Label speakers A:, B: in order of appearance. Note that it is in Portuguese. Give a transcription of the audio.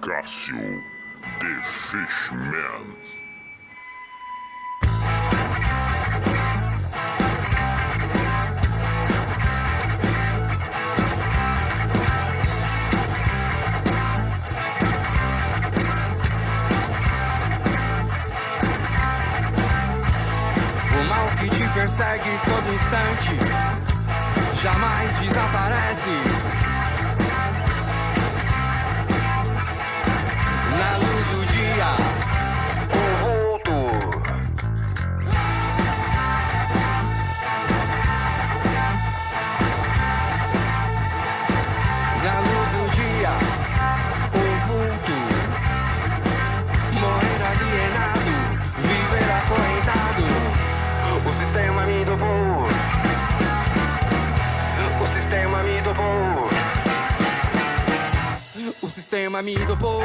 A: Cássio, The Fishman.
B: O mal que te persegue todo instante jamais desaparece. Na luz do dia, o vulto. Na luz do dia, o vulto. Morrer alienado, viver acorrentado. O sistema me dopou. O sistema me dopou. O sistema me dopou.